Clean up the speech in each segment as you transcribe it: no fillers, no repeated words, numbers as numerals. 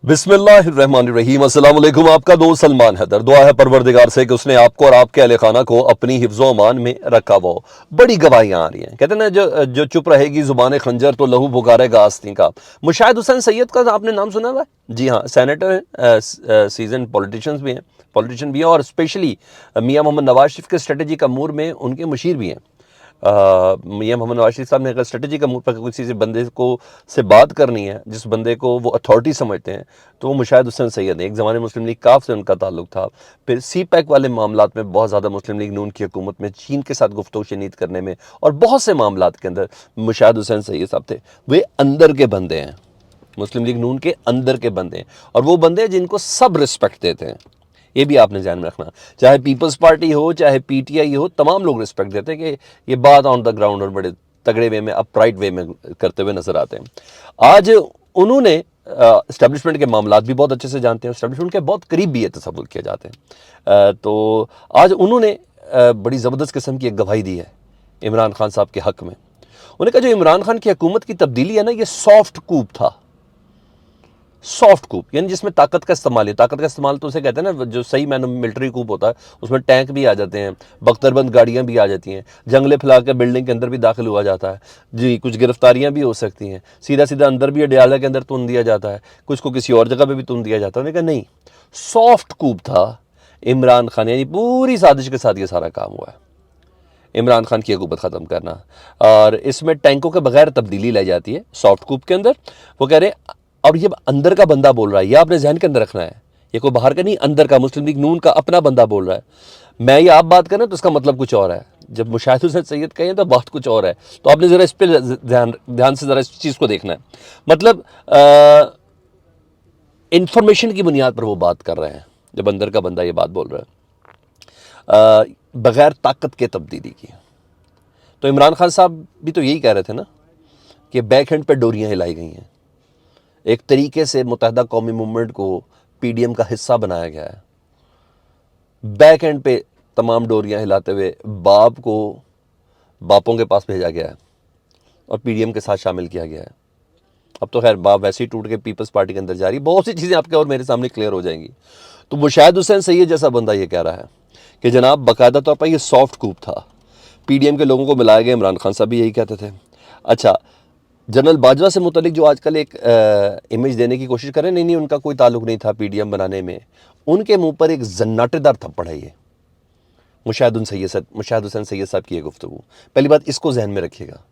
बिस्मिल्लाहिर्रहमानिर्रहीम। अस्सलाम वालेकुम। आपका दोस्त सलमान हैदर। दुआ है परवरदिगार से कि उसने आपको और आपके अहले खाना को अपनी हिफ्ज़ो अमान में रखा वो। बड़ी गवाहियाँ आ रही हैं, कहते हैं ना, जो चुप रहेगी ज़ुबान खंजर तो लहू पुकारेगा आस्तीन का। मुशाहिद हुसैन सैयद का आपने नाम सुना हुआ है? जी हाँ, सेनेटर हैं, सीजन पॉलिटिशियन भी हैं और स्पेशली मियाँ मोहम्मद नवाज शरीफ के स्ट्रेटजी का अमूर में उनके मुशीर भी हैं। मियाँ मोहम्मद नवाज शरीफ साहब ने अगर स्ट्रेटजी का अमूर पर किसी से बंदे को से बात करनी है, जिस बंदे को वो अथॉरिटी समझते हैं, तो वो मुशाहिद हुसैन सैयद है। एक ज़माने मुस्लिम लीग काफ से उनका ताल्लुक था। फिर सी पैक वाले मामलात में बहुत ज़्यादा मुस्लिम लीग नून की हुकूमत में चीन के साथ गुफ्तगू शनीद करने में और बहुत से मामलात के अंदर मुशाहिद हुसैन सैयद साहब थे। वे अंदर के बंदे हैं, मुस्लिम लीग नून के अंदर के बंदे हैं, और वो बंदे हैं जिनको सब रिस्पेक्ट देते हैं। ये भी आपने ध्यान में रखना, चाहे पीपल्स पार्टी हो चाहे पीटीआई हो, तमाम लोग रिस्पेक्ट देते हैं कि ये बात ऑन द ग्राउंड और बड़े तगड़े वे में, अपराइट वे में करते हुए नजर आते हैं। आज उन्होंने इस्टेब्लिशमेंट के मामलात भी बहुत अच्छे से जानते हैं, इस्टेब्लिशमेंट के बहुत करीब भी ये तसव्वुर किए जाते हैं। तो आज उन्होंने बड़ी ज़बरदस्त किस्म की एक गवाही दी है इमरान खान साहब के हक़ में। उन्होंने कहा जो इमरान खान की हुकूमत की तब्दीली है ना, ये सॉफ्ट कूप था। सॉफ्ट कूप यानी जिसमें ताकत का इस्तेमाल है। ताकत का इस्तेमाल तो उसे कहते हैं ना, जो सही मैंने मिलिट्री कूप होता है, उसमें टैंक भी आ जाते हैं, बख्तरबंद गाड़ियां भी आ जाती हैं, जंगले फैला के बिल्डिंग के अंदर भी दाखिल हुआ जाता है जी, कुछ गिरफ्तारियां भी हो सकती हैं, सीधा सीधा अंदर भी अडयाला के अंदर तुन दिया जाता है, कुछ को किसी और जगह पर भी तुन दिया जाता है। उन्होंने कहा नहीं, सॉफ्ट कूप था इमरान खान, यानी पूरी साजिश के साथ ये सारा काम हुआ है, इमरान खान की हुकूमत ख़त्म करना। और इसमें टैंकों के बगैर तब्दीली लाई जाती है सॉफ्ट कूप के अंदर। वो कह रहे हैं, और ये अंदर का बंदा बोल रहा है, ये आपने जहन के अंदर रखना है, ये कोई बाहर का नहीं, अंदर का मुस्लिम लीग नून का अपना बंदा बोल रहा है। मैं ये आप बात करें तो इसका मतलब कुछ और है, जब मुशाहिद हुसैन सैयद कहें तो बात कुछ और है। तो आपने ज़रा इस पर ध्यान से ज़रा इस चीज़ को देखना है। मतलब इंफॉर्मेशन की बुनियाद पर वो बात कर रहे हैं, जब अंदर का बंदा ये बात बोल रहा है बग़ैर ताकत के तब्दीली की। तो इमरान खान साहब भी तो यही कह रहे थे ना कि बैक हैंड पर डोरियां हिलाई गई हैं। एक तरीके से मुत्तहिदा कौमी मूवमेंट को पीडीएम का हिस्सा बनाया गया है। बैक एंड पे तमाम डोरियां हिलाते हुए बापों के पास भेजा गया है और पीडीएम के साथ शामिल किया गया है। अब तो खैर बाप वैसे ही टूट के पीपल्स पार्टी के अंदर जा रही, बहुत सी चीज़ें आपके और मेरे सामने क्लियर हो जाएंगी। तो मुशाहिद हुसैन सैयद जैसा बंदा ये कह रहा है कि जनाब बाकायदा तौर पर यह सॉफ्ट कूप था, पीडीएम के लोगों को मिलाया गया। इमरान खान साहब भी यही कहते थे। अच्छा, जनरल बाजवा से मुतलिक जो आजकल एक इमेज देने की कोशिश करें, नहीं उनका कोई ताल्लुक नहीं था पीडीएम बनाने में, उनके मुंह पर एक जन्नाटेदार थप्पड़ है ये मुशाहिद हुसैन सैयद साहब की ये गुफ्तगू। पहली बात इसको जहन में रखिएगा,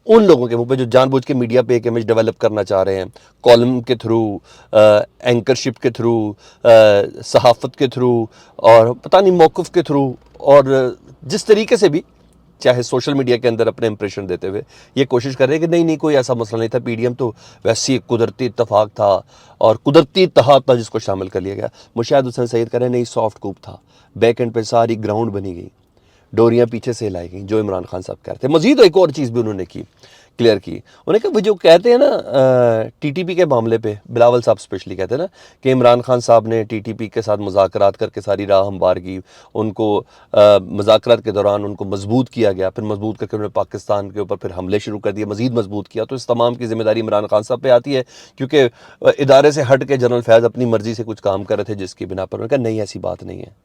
उन लोगों के मुंह पे जो जानबूझ के मीडिया पे एक इमेज डेवलप करना चाह रहे हैं, कॉलम के थ्रू, एंकरशिप के थ्रू, सहाफ़त के थ्रू, और पता नहीं मौक़िफ़ के थ्रू, और जिस तरीके से भी चाहे सोशल मीडिया के अंदर अपने इंप्रेशन देते हुए ये कोशिश कर रहे हैं कि नहीं कोई ऐसा मसला नहीं था, पीडीएम तो वैसे ही कुदरती इत्तफाक था और कुदरती इत्तेहाद था जिसको शामिल कर लिया गया। मुशाहिद हुसैन सैयद कह रहे हैं नहीं, सॉफ्ट कूप था, बैक एंड पर सारी ग्राउंड बनी गई, डोरियां पीछे से लाई गई, जो इमरान खान साहब कह रहे थे। मजीद एक और चीज़ भी उन्होंने की, क्लियर की। उन्होंने कहा जो कहते हैं ना टीटीपी के मामले पे, बिलावल साहब स्पेशली कहते हैं ना कि इमरान खान साहब ने टीटीपी के साथ मुज़ाकरात करके सारी राह हमवार की, उनको मुज़ाकरात के दौरान उनको मजबूत किया गया, फिर मजबूत करके उन्होंने पाकिस्तान के ऊपर फिर हमले शुरू कर दिए, मजीद मजबूत किया। तो इस तमाम की जिम्मेदारी इमरान खान साहब पे आती है, क्योंकि इदारे से हट के जनरल फैज़ अपनी मर्जी से कुछ काम कर रहे थे जिसकी बिना पर। उन्होंने कहा नहीं, ऐसी बात नहीं है,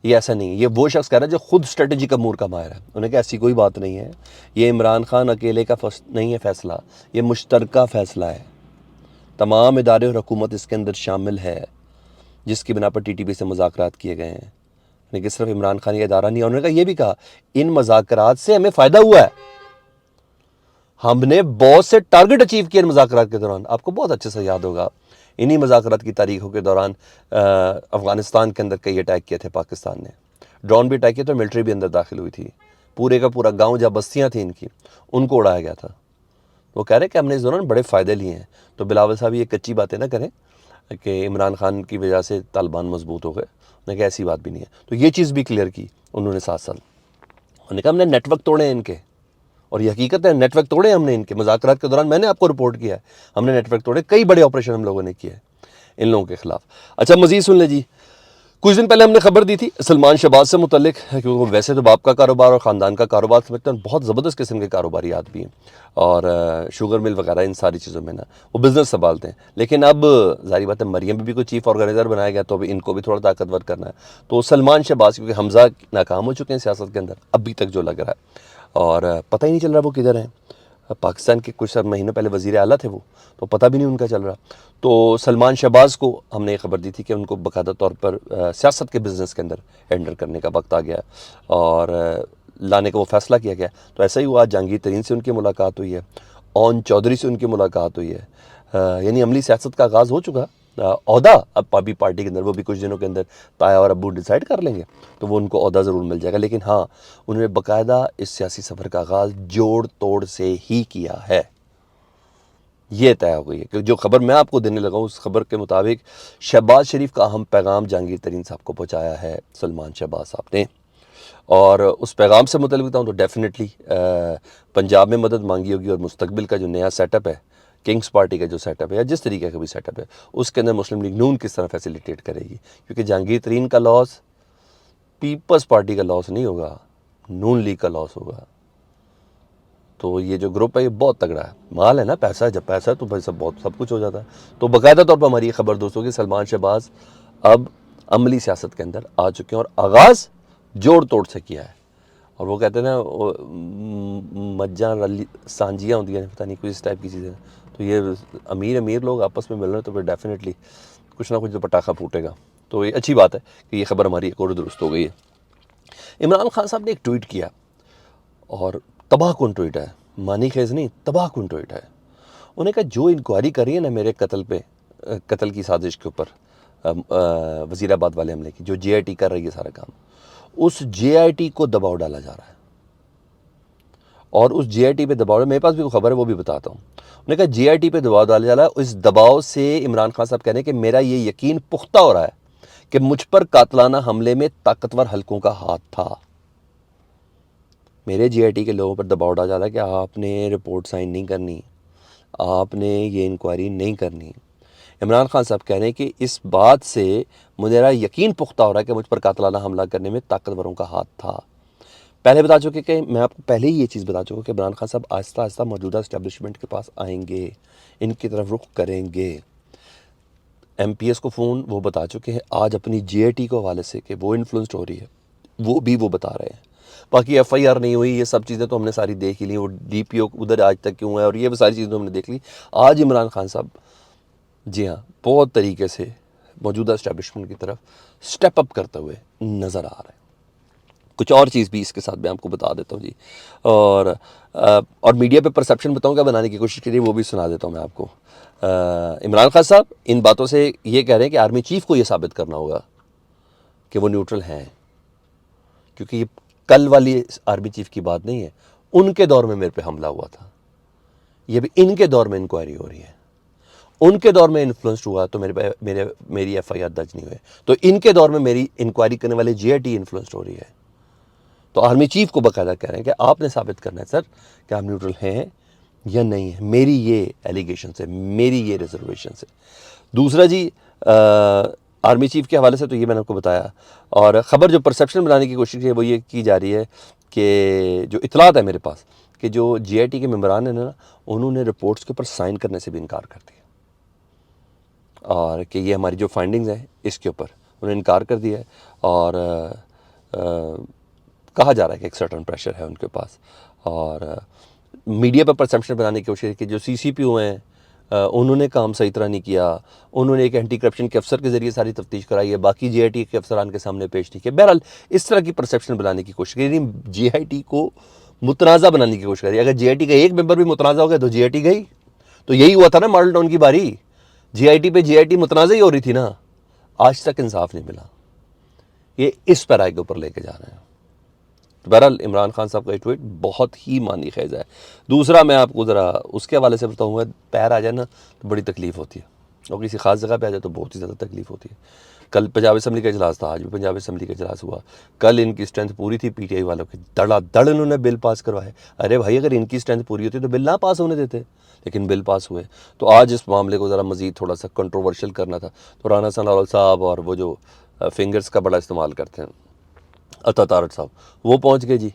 ये ऐसा नहीं है। ये वो शख्स कह रहा है जो खुद स्ट्रेटजी का अमूर का माहिर है। उन्होंने कहा ऐसी कोई बात नहीं है, ये इमरान खान अकेले का नहीं है फैसला, ये मुश्तरका फ़ैसला है, तमाम इदारे और हुकूमत इसके अंदर शामिल है, जिसकी बिना पर टीटीपी से मुज़ाकरात किए गए हैं। लेकिन सिर्फ इमरान खान ये इदारा नहीं है। उन्होंने कहा ये भी कहा इन मुज़ाकरात से हमें फ़ायदा हुआ है, हमने बहुत से टारगेट अचीव किए इन मुज़ाकरात के दौरान। आपको बहुत अच्छे से याद होगा, इन्हीं मुज़ाकरात की तारीखों के दौरान अफ़गानिस्तान के अंदर कई अटैक किए थे पाकिस्तान ने, ड्रोन भी अटैक किए तो मिलिट्री भी अंदर दाखिल हुई थी, पूरे का पूरा गांव जहाँ बस्तियाँ थी इनकी उनको उड़ाया गया था। वो कह रहे कि हमने इस दौरान बड़े फ़ायदे लिए हैं। तो बिलावल साहब ये कच्ची बातें ना करें कि इमरान खान की वजह से तालिबान मजबूत हो गए, उन्होंने कहा ऐसी बात भी नहीं है। तो ये चीज़ भी क्लियर की उन्होंने साथ साथ। उन्होंने कहा हमने नेटवर्क तोड़े इनके, और ये हकीकत है, नेटवर्क तोड़े हमने इनके मुज़ाकरात के दौरान। मैंने आपको रिपोर्ट किया है, हमने नेटवर्क तोड़े, कई बड़े ऑपरेशन हम लोगों ने किए इन लोगों के खिलाफ। अच्छा, मज़ीद सुन ले जी। कुछ दिन पहले हमने खबर दी थी सलमान शहबाज से मुतल्लिक, क्योंकि वो वैसे तो बाप का कारोबार और ख़ानदान का कारोबार समझते हैं, बहुत ज़बरदस्त किस्म के कारोबारी आदमी हैं और शुगर मिल वगैरह इन सारी चीज़ों में ना वो बिज़नेस संभालते हैं। लेकिन अब ज़ाहिर बात है मरियम भी कोई चीफ़ ऑर्गेनाइज़र बनाया गया, तो अभी इनको भी थोड़ा ताकतवर करना है। तो सलमान शहबाज, क्योंकि हमज़ा नाकाम हो चुके हैं सियासत के अंदर अभी तक जो लग रहा है, और पता ही नहीं चल रहा वो किधर हैं। पाकिस्तान के कुछ महीनों पहले वज़ीर आला थे वो, तो पता भी नहीं उनका चल रहा। तो सलमान शहबाज को हमने ये खबर दी थी कि उनको बाकायदा तौर पर सियासत के बिज़नेस के अंदर एंटर करने का वक्त आ गया और लाने का वो फ़ैसला किया गया। तो ऐसा ही हुआ, जहांगीर तरीन से उनकी मुलाकात हुई है, ओन चौधरी से उनकी मुलाकात हुई है, यानी अमली सियासत का आगाज़ हो चुका। ओहदा अब अभी पार्टी के अंदर वो भी कुछ दिनों के अंदर ताया और अब्बू डिसाइड कर लेंगे तो वो उनको ओहदा ज़रूर मिल जाएगा। लेकिन हाँ, उन्होंने बाकायदा इस सियासी सफ़र का आगाज़ जोड़ तोड़ से ही किया है, ये तय हो गई है कि जो खबर मैं आपको देने लगा हूँ उस खबर के मुताबिक शहबाज शरीफ का अहम पैगाम जहांगीर तरीन साहब को पहुँचाया है सलमान शहबाज साहब ने। और उस पैगाम से मुतल्लिक़ बताऊँ तो डेफिनेटली पंजाब में मदद मांगी होगी और मुस्तकबिल का जो नया सेटअप है, किंग्स पार्टी का जो सेटअप है या जिस तरीके का भी सेटअप है, उसके अंदर मुस्लिम लीग नून किस तरह फैसिलिटेट करेगी। क्योंकि जहांगीर तरीन का लॉस पीपल्स पार्टी का लॉस नहीं होगा, नून लीग का लॉस होगा। तो ये जो ग्रुप है ये बहुत तगड़ा है, माल है ना, पैसा है, जब पैसा है तो भाई सब कुछ हो जाता है। तो बाकायदा तौर पर हमारी ये खबर दोस्तों कि सलमान शहबाज अब अमली सियासत के अंदर आ चुके हैं और आगाज़ जोड़ तोड़ से किया है। और वो कहते हैं ना मज्जा रली सांझियाँ होती हैं, पता नहीं कुछ इस टाइप की चीज़ें। तो ये अमीर लोग आपस में मिल रहे हैं तो फिर डेफिनेटली कुछ ना कुछ तो पटाखा फूटेगा। तो ये अच्छी बात है कि ये खबर हमारी एक और दुरुस्त हो गई है। इमरान खान साहब ने एक ट्वीट किया और तबाहकुन ट्वीट है, मानी खेज़ नहीं, तबाहकुन ट्वीट है। उन्हें कहा जो इंक्वायरी करी है ना मेरे कत्ल की साजिश के ऊपर, वज़ीराबाद वाले हमले की, जो JIT कर रही है सारा काम, उस JIT को दबाव डाला जा रहा है। और उस JIT पे दबाव, मेरे पास भी खबर है वो भी बताता हूँ। उन्होंने कहा JIT पे दबाव डाला जा रहा है। इस दबाव से इमरान खान साहब कह रहे हैं कि मेरा ये यकीन पुख्ता हो रहा है कि मुझ पर कातलाना हमले में ताकतवर हलकों का हाथ था। मेरे JIT के लोगों पर दबाव डाला जा रहा है कि आपने रिपोर्ट साइन नहीं करनी, आपने ये इंक्वायरी नहीं करनी। इमरान खान साहब कह रहे हैं कि इस बात से मेरा यकीन पुख्ता हो रहा है कि मुझ पर कातलाना हमला करने में ताकतवरों का हाथ था। पहले बता चुके कि मैं आपको पहले ही ये चीज़ बता चुका कि इमरान खान साहब आहिस्ता आहिस्ता मौजूदा इस्टेब्लिशमेंट के पास आएंगे, इनकी तरफ रुख करेंगे। MPS को फ़ोन वो बता चुके हैं आज अपनी JIT को हवाले से कि वो इन्फ्लुएंस्ड हो रही है, वो बता रहे हैं। बाकी FIR नहीं हुई, ये सब चीज़ें तो हमने सारी देख ही ली। वो DPO उधर आज तक क्यों है और ये सारी चीज़ें तो हमने देख ली। आज इमरान खान साहब जी हाँ बहुत तरीके से मौजूदा इस्टेब्लिशमेंट की तरफ स्टेप अप करते हुए नज़र आ रहे हैं। कुछ और चीज़ भी इसके साथ मैं आपको बता देता हूँ जी, और मीडिया पे परसेप्शन बताऊँ क्या बनाने की कोशिश करिए वो भी सुना देता हूँ मैं आपको। इमरान खान साहब इन बातों से ये कह रहे हैं कि आर्मी चीफ़ को ये साबित करना होगा कि वो न्यूट्रल हैं, क्योंकि ये कल वाली आर्मी चीफ़ की बात नहीं है। उनके दौर में मेरे पे हमला हुआ था, ये भी इनके दौर में इंक्वायरी हो रही है। उनके दौर में इन्फ्लुएंस्ड हुआ तो मेरी FIR दर्ज नहीं हुई, तो इनके दौर में मेरी इंक्वायरी करने वाले JIT इन्फ्लुएंस्ड हो रही है। तो आर्मी चीफ को बाकायदा कह रहे हैं कि आपने साबित करना है सर कि आप न्यूट्रल हैं या नहीं है, मेरी ये एलिगेशन से, मेरी ये रिजर्वेशन से। दूसरा जी आर्मी चीफ के हवाले से तो ये मैंने आपको बताया। और ख़बर जो परसेप्शन बनाने की कोशिश है वो ये की जा रही है कि जो इतलात है मेरे पास कि जो JIT के मेंबरान हैं ना, उन्होंने रिपोर्ट्स के ऊपर साइन करने से भी इनकार कर दिया और कि ये हमारी जो फाइंडिंग्स हैं इसके ऊपर उन्होंने इनकार कर दिया है। और कहा जा रहा है कि एक सर्टन प्रेशर है उनके पास। और मीडिया पर परसेप्शन बनाने की कोशिश कि जो CCP हुए हैं उन्होंने काम सही तरह नहीं किया, उन्होंने एक एंटी करप्शन के अफसर के ज़रिए सारी तफ्तीश कराई है, बाकी JIT के अफसरान के सामने पेश नहीं किया। बहरहाल इस तरह की परसेप्शन बनाने की कोशिश करी, JIT को मुतनाज़ा बनाने की कोशिश करी। अगर JIT का एक मेंबर भी मुतनाज़ा हो गया तो JIT गई। तो यही हुआ था ना मॉडल टाउन की बारी, JIT पे JIT मुतनाज़ा ही हो रही थी ना, आज तक इंसाफ नहीं मिला। ये इस पैराए के ऊपर लेके जा रहे हैं। बहरहाल इमरान खान साहब का ट्वीट बहुत ही मानी खेज़ है। दूसरा मैं आपको ज़रा उसके हवाले से बताऊँगा, पैर आ जाए ना तो बड़ी तकलीफ़ होती है और किसी ख़ास जगह पे आ जाए तो बहुत ही ज़्यादा तकलीफ़ होती है। कल पंजाब असम्बली का इजलास था, आज भी पंजाब असम्बली का इजलास हुआ। कल इनकी स्ट्रेंथ पूरी थी PTI वालों की, धड़ाधड़ इन्होंने बिल पास करवाए। अरे भाई अगर इनकी स्ट्रेंथ पूरी होती तो बिल ना पास होने देते, लेकिन बिल पास हुए। तो आज इस मामले को ज़रा मज़ीद थोड़ा सा कंट्रोवर्शियल करना था, तो राना सनाउल्लाह साहब और वो जो फिंगर्स का बड़ा इस्तेमाल करते हैं, अता तारड़ साहब, वो पहुँच गए जी।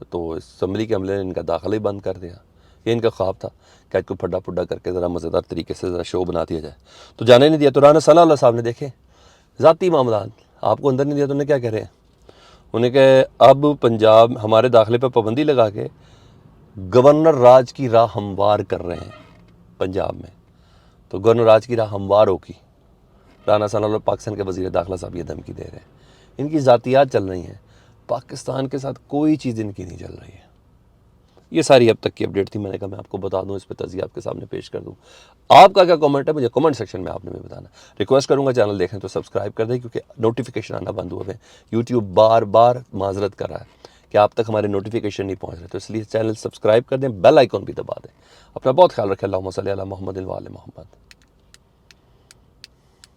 तो असम्बली के अमले ने इनका दाखिला ही बंद कर दिया। ये इनका ख्वाब था कि आज को फड्डा फुड्डा करके ज़रा मज़ेदार तरीके से ज़रा शो बना दिया जाए, तो जाने नहीं दिया। तो राना सनाउल्लाह साहब ने देखे ज़ाती मामला, आपको अंदर नहीं दिया, तो उन्हें क्या कह रहे हैं, उन्हें कहे अब पंजाब हमारे दाखिले पर पाबंदी लगा के गवर्नर राज की राह हमवार कर रहे हैं पंजाब में। तो गवर्नर राज की राह हमवार होगी। राना सनाउल्लाह पाकिस्तान के वज़ीर दाखिला साहब ये धमकी दे रहे हैं। इनकी ज़ातियात चल रही हैं, पाकिस्तान के साथ कोई चीज़ इनकी नहीं चल रही है। ये सारी अब तक की अपडेट थी, मैंने कहा मैं आपको बता दूं, इस पर तज़िया आपके सामने पेश कर दूं। आपका क्या कमेंट है मुझे कमेंट सेक्शन में आपने भी बताना। रिक्वेस्ट करूंगा चैनल देखें तो सब्सक्राइब कर दें, क्योंकि नोटिफिकेशन आना बंद हुए हैं। यूट्यूब बार बार माजरत कर रहा है कि आप तक हमारे नोटिफिकेशन नहीं पहुँच रहे, तो इसलिए चैनल सब्सक्राइब कर दें, बेल आइकॉन भी दबा दें। अपना बहुत ख्याल रखें। अल्लाहुम्मा सल्ली अला मुहम्मद व आले मुहम्मद।